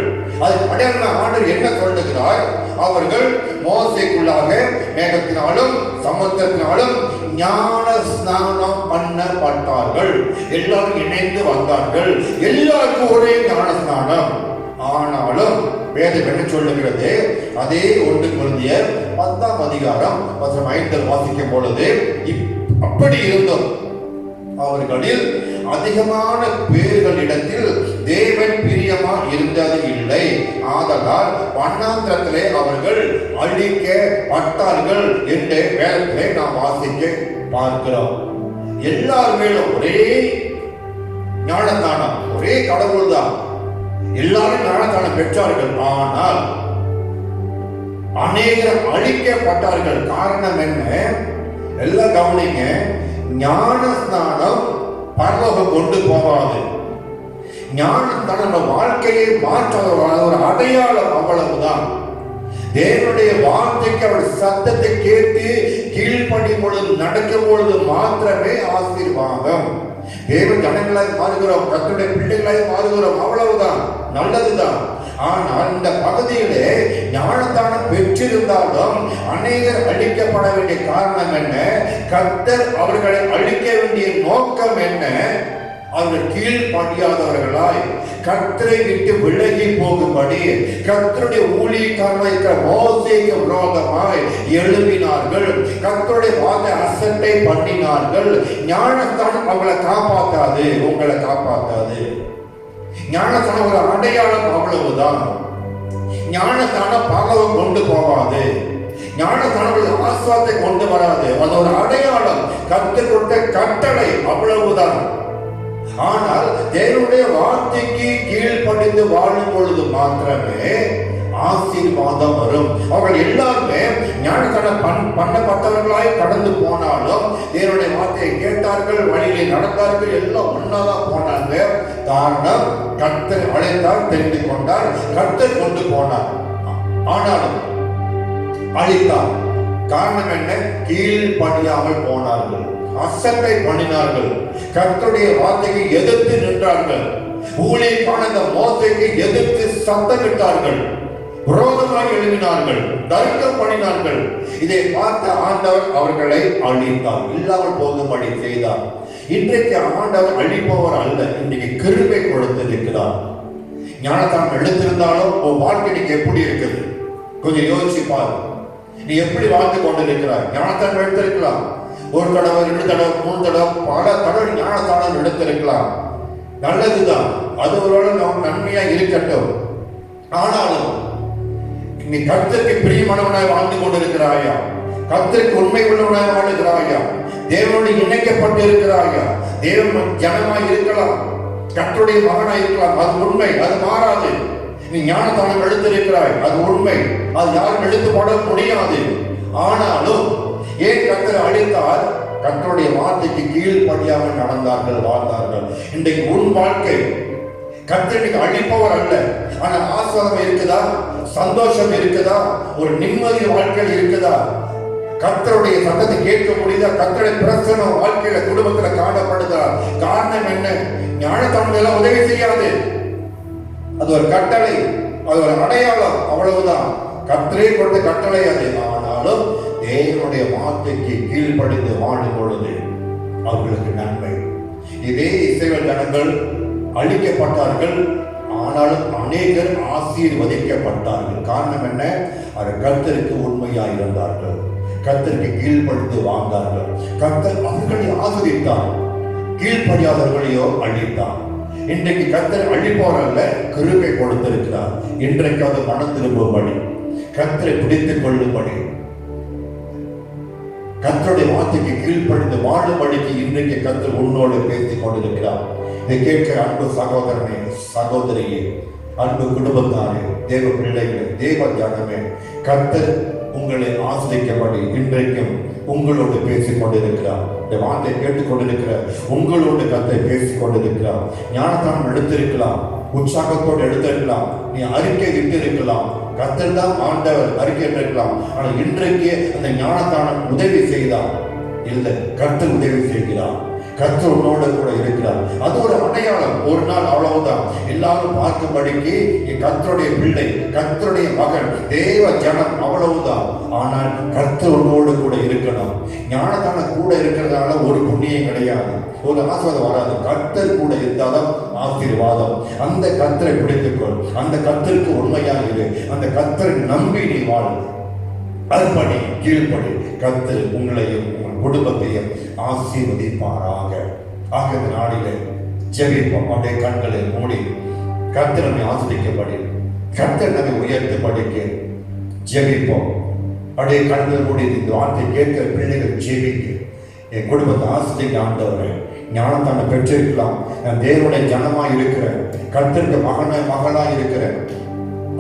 அது அடையாள ஆண்டவர் என்ன சொல்லுகிறார்? அவர்கள் மோசேக்குள்ளாக மேகத்தினாலும் சமுத்திரத்தினாலும் ஞான ஸ்நானம் பண்ணப்பட்டார்கள். எல்லாரும் இணைந்து வந்தார்கள். எல்லாருக்கும் ஒரே ஞான ஸ்நானம். ஆனாலும் வேதம் என்ன சொல்லுகிறது? அதே 1 கொரிந்தியர் 10ஆம் அதிகாரம் 5 வாசிக்கும் பொழுது, அப்படி இருந்தும் அவர்களில் அதிகமான பேர்களிடத்தில் தேவன் பிரியமா இருந்தது இல்லை. ஆதலால் வண்ணாந்திரத்திலே அவர்கள் அழிக்கப்பட்டார்கள் என்று வேதத்திலே நாம் வாசிக்க பார்க்கிறோம். எல்லாருமே ஒரே ஞானத்தானம், ஒரே கடவுள் தான், எல்லாரும் ஞானத்தானம் பெற்றார்கள். ஆனால் அநேகர் அழிக்கப்பட்டார்கள். காரணம் என்ன? எல்லாம் கவனிங்க. ஞான ஸ்நானம் பரலோகம் கொண்டு போகாது. ஞானத்தான நம்ம வாழ்க்கையை மாற்றாத ஒரு அடையாளம், அவ்வளவுதான். தேவனுடைய வார்த்தைக்கு அவர் சத்தத்தை கேட்டு கீழ்ப்படியும் பொழுது, நடக்கும் பொழுது மாத்திரமே ஆசீர்வாதம். தேவ ஜனங்களாய் மாறுகிறோம், கர்த்தருடைய பிள்ளைகளாய் மாறுகிறோம், அவ்வளவுதான், நல்லதுதான். ஆனால் இந்த பகுதியிலே ஞானத்தானம் பெற்றிருந்தாலும் அநேகர் அழிக்கப்பட வேண்டிய காரணம் என்ன? கர்த்தர் அவர்களை அழிக்க வேண்டிய நோக்கம் என்ன? அவர்கள் கீழ்ப்படியாதவர்களாய் கர்த்தரை விட்டு விலகி போகும்படி கர்த்தருடைய ஊழியக்காரனாக மோசேக்கு விரோதமாய் எழுப்பினார்கள். கர்த்தருடைய வார்த்தை அசட்டை பண்ணினார்கள். ஞானஸ்தானம் அவங்களை காப்பாற்றாது, உங்களை காப்பாற்றாது. ஞானஸ்தானம் ஒரு அடையாளம், அவ்வளவுதான். ஞானஸ்தானம் பகவை கொண்டு போகாது. ஞானஸ்தானம் ஆஸ்வாதத்தை கொண்டு வராது. அது ஒரு அடையாளம், கர்த்தர் கொடுத்த கட்டளை, அவ்வளவுதான். ஆனால் தேவனுடைய வார்த்தைக்கு கீழ்ப்படிந்து வாழும் பொழுது மாத்திரமே ஆசீர்வாதம் வரும். அவர்கள் எல்லாருமே ஞானஸ்தானம் பண்ணப்பட்டவர்களாய் கடந்து போனாலும் தேவனுடைய வார்த்தையை கேட்டார்கள், வழியிலே நடந்தார்கள், எல்லாம் ஒன்னாதான் போனாங்க. காரணம், கர்த்தர் அழைத்தார், தெரிந்து கொண்டார், கர்த்தர் கொண்டு போனார். ஆனாலும் அழித்தார். காரணம் என்ன? கீழ்ப்படியாமல் போனார்கள், அசட்டை பண்ணினார்கள், கர்த்தருடைய வார்த்தையை எதிர்த்து நின்றார்கள், ஊழியக்கான மோசேக்கு எதிர்த்து சத்தமிட்டார்கள், விரோதமாக எழுதினார்கள், தர்க்கம் பண்ணினார்கள். இதை பார்த்த ஆண்டவர் அவர்களை அழித்தார், இல்லாமல் போகும்படி செய்தார். இன்றைக்கு ஆண்டவர் அழிப்பவர் அல்ல, இன்றைக்கு கிருபை கொடுத்திருக்கிறார். ஞானஸ்தானம் எடுத்திருந்தாலும் உன் வாழ்க்கை நீங்க எப்படி இருக்குது கொஞ்சம் யோசிச்சு பாரு. நீ எப்படி வாழ்ந்து கொண்டிருக்கிறாய்? ஞானஸ்தானம் எடுத்திருக்கலாம், ஒரு தடவை, 2 தடவை, 3 தடவை, பல தடவை ஞானஸ்தானம் எடுத்திருக்கலாம், நல்லதுதான். அது ஒரு நன்மையா இருக்கட்டும். ஆனாலும் நீ கர்த்தருக்கு பிரியமானவனாய் வாழ்ந்து கொண்டிருக்கிறாயா? கர்த்தருக்கு உண்மை உள்ளவனாய் வாழ்கிறாயா? தேவனோடு இணைக்கப்பட்டு இருக்கிறாயா? தேவன் ஜனமாய் இருக்கலாம், கர்த்தருடைய மகனாய் இருக்கலாம், அது உண்மை, அது மாறாது. நீ ஞானஸ்தானம் எடுத்திருக்கிறாய், அது உண்மை, அது யாரும் எடுத்து போட முடியாது. ஆனாலும் ஏன் கர்த்தரை அழித்தார்? கர்த்தருடைய வார்த்தைக்கு கீழ்ப்படியாமல் நடந்தார்கள், வாழ்ந்தார்கள். இன்றைக்கு உன் வாழ்க்கை கர்த்தருக்கு அழிப்பவர் அல்ல, ஆனா ஆசீர்வாதம் இருக்குதா? சந்தோஷம் இருக்குதா? ஒரு நிம்மதி வாழ்க்கை இருக்குதா? கர்த்தருடைய சத்தத்தை கேட்க முடியுதா? கர்த்தருடைய பிரசன்னம் வாழ்க்கையில, குடும்பத்துல காணப்படுதா? காரணம் என்ன? ஞானஸ்தானம் எல்லாம் உதவி செய்யாது. அது ஒரு கட்டளை, அது ஒரு அடையாளம், அவ்வளவுதான். கர்த்தரே கொடுத்த கட்டளை அது. ஆனாலும் தேவனுடைய வார்த்தைக்கு கீழ்ப்படிந்து வாழும் பொழுது அவர்களுக்கு நன்மை. இதே இஸ்ரவேல் ஜனங்கள் அழிக்கப்பட்டார்கள், ஆனாலும் அநேகர் ஆசீர்வதிக்கப்பட்டார்கள். காரணம் என்ன? அவர் கர்த்தருக்கு உண்மையாய் இருந்தார்கள், கர்த்தருக்கு கீழ்ப்படிந்து வாழ்ந்தார்கள். கர்த்தர் அவர்களை ஆசீர்வதித்தார், கீழ்ப்படியாதவர்களையோ அழித்தார். இன்றைக்கு கர்த்தர் அழிப்பவர் அல்ல, கிருபை கொடுத்திருக்கிறார். இன்றைக்கு அது மனம் திரும்பும்படி, கர்த்தரை பிடித்துக் கொள்ளும்படி, கர்த்தருடைய வார்த்தைக்கு கீழ்ப்படிந்து வாழும்படிக்கு இன்றைக்கு கர்த்தர் உன்னோடு பேசிக் கொண்டிருக்கிறார். இதை கேட்கிற அன்பு சகோதரனே, சகோதரியே, அன்பு குடும்பத்தாரே, தேவ பிள்ளைகளே, தேவ ஜனமே, கர்த்தர் உங்களை ஆசிரியப்படி இன்றைக்கும் உங்களோடு பேசிக் கொண்டிருக்கிறார். இந்த வார்த்தை கேட்டுக் கொண்டிருக்கிற உங்களோடு கர்த்தர் பேசிக் கொண்டிருக்கிறார். ஞானஸ்தானம் எடுத்திருக்கலாம், உற்சாகத்தோடு எடுத்திருக்கலாம், நீ அறிக்கை விட்டு இருக்கலாம், கர்த்தர் தான் ஆண்டவர் அறிக்கை இருக்கலாம். ஆனால் இன்றைக்கு அந்த ஞானஸ்தானம் உதவி செய்தார் இல்லை, கர்த்தர் உதவி செய்கிறார். கர்த்தர் உன்னோட கூட இருக்கிறார். அது ஒரு அடையாளம். ஒரு நாள் அவ்வளவுதான், எல்லாரும் பார்க்கும்படிக்கு கர்த்தருடைய பிள்ளை, கர்த்தருடைய மகன், தேவ ஜனம், அவ்வளவுதான். ஆனால் கர்த்தர் உன்னோடு கூட இருக்கணும். ஞானத்தான கூட இருக்கிறதால ஒரு புண்ணியம் கிடையாது, ஒரு ஆசீர்வாதம் வராது. கர்த்தர் கூட இருந்தாலும் ஆசீர்வாதம். அந்த கர்த்தரை பிடித்துக்கொள், அந்த கர்த்தருக்கு உண்மையாக இரு, அந்த கர்த்தரை நம்பி நீ வாழ். அர்ப்பணி, கீழ்ப்படி. கர்த்தர் உங்களையும் உங்கள் குடும்பத்தையும் ஆசீர்வதிப்பாராக. ஆக இந்த நாளிலே ஜெபிப்போம். அப்படியே கண்களை மூடி கர்த்தர் நம்மை ஆசீர்வதிக்கப்படி, கர்த்தர் நம்மை உயர்த்தபடிக்க ஜெபிப்போம். அப்படியே கண்கள் மூடி இந்த வார்த்தை கேட்கிற பிள்ளைகள் ஜெபிக்க. என் குடும்பத்தை ஆசீர்வதிக்க ஆண்டவரே, ஞானத்தான பெற்றிருக்கலாம், நான் தேவனுடைய ஜனமாய் இருக்கிறேன், கர்த்தருக்கு மகனாய் இருக்கிறேன்,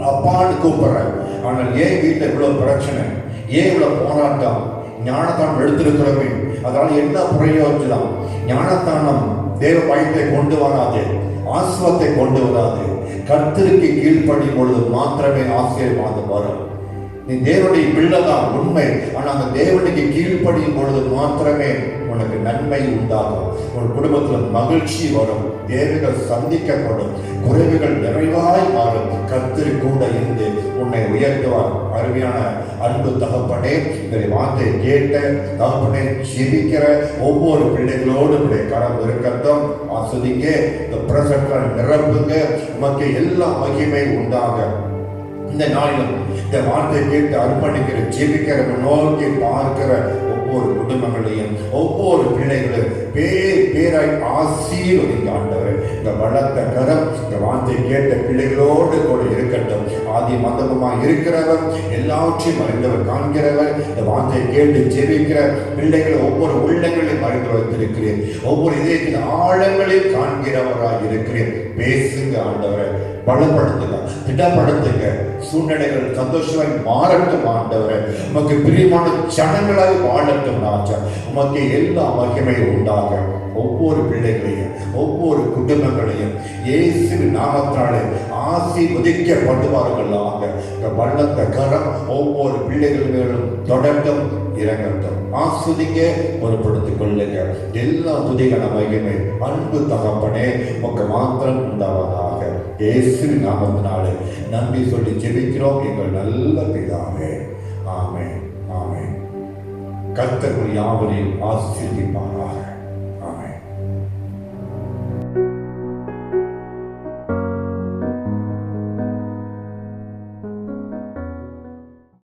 அப்பான்னு கூப்பிடுறேன். ஆனால் ஏன் வீட்டில் இவ்வளவு பிரச்சனை, ஏன் இவ்வளவு போராட்டம்? ஞானத்தானம் எடுத்திருக்கிறோமே, அதனால என்ன பிரயோஜனம்? ஞானத்தானம் தேவ பயத்தை கொண்டு வராது, ஆசீர்வாதத்தை கொண்டு வராது. கர்த்தருக்கு கீழ்ப்படியும் பொழுது மாத்திரமே ஆசீர்வாதம் வரும். நீ தேவனுடைய பிள்ளைதான் உண்மை. ஆனா அந்த தேவனுக்கு கீழ்ப்படியும் பொழுது மாத்திரமே உனக்கு நன்மை உண்டாகும். உன் குடும்பத்துல மகிழ்ச்சி வரும், தேவைகள் சந்திக்கப்படும், குறைவுகள் நிறைவாய் மாறும். கர்த்தர் கூட இருந்து உன்னை உயர்த்துவார். அருமையான அன்பு தகப்பனே, இந்த வார்த்தை கேட்ட தகப்பனே, ஜெபிக்கிற ஒவ்வொரு பிள்ளைகளோடு உடைய கரம் இருக்கட்டும். ஆஸ்வதிங்க, இந்த பிரசன்ன நிரப்புங்க. உமக்கு எல்லா மகிமை உண்டாக இந்த நாளிலும் இந்த வார்த்தை கேட்டு அர்ப்பணிக்கிற ஜெபிக்கிற நோக்கி பார்க்கிற ஒவ்வொரு குடும்பங்களையும் ஒவ்வொரு பிள்ளைகளையும் பேராய் ஆசீர்வதிங்க ஆண்டவர். இந்த வளர்த்த கரம் இந்த வார்த்தை கேட்ட பிள்ளைகளோடு கூட இருக்கட்டும். ஆதி மந்தமாக இருக்கிறவர், எல்லாவற்றையும் அறிந்தவர், காண்கிறவர். இந்த வார்த்தை கேட்டு ஜெபிக்கிற பிள்ளைகளை ஒவ்வொரு உள்ளங்களையும் அறிந்து வைத்திருக்கிறேன். ஒவ்வொரு இதயத்தின் ஆழங்களையும் காண்கிறவராக இருக்கிறேன். பேசுங்க ஆண்டவரை, பலப்படுத்துங்க, திடப்படுத்துங்க. சூழ்நிலைகள் சந்தோஷமாய் மாறட்டும் ஆண்டவரை. உமக்கு பிரியமான ஜனங்களாய் வாழட்டும் ராஜா. உமக்கு எல்லா மகிமையும் உண்டாக ஒவ்வொரு பிள்ளைகளையும் ஒவ்வொரு குடும்பங்களையும் இயேசுவின் நாமத்தினாலே ஆசீர்வதிக்கப்படுவார்களாக. இந்த வல்லத்த கரம் ஒவ்வொரு பிள்ளைகள் மேலும் தொடர்ந்தும் இறங்கட்டும். ஆஸ்வதிங்க, பொறுப்படுத்திக் கொள்ளுங்க. எல்லா துதிகன மகிமை அன்பு தகப்பனே உமக்கு மாத்திரம் உண்டாவதாக. இயேசுவின் நாமத்தினாலே நன்றி சொல்லி ஜெபிக்கிறோம் எங்கள் நல்ல பிதாவே. ஆமென், ஆமென். கர்த்தர் யாவரையும் ஆசீர்வதிப்பாராக.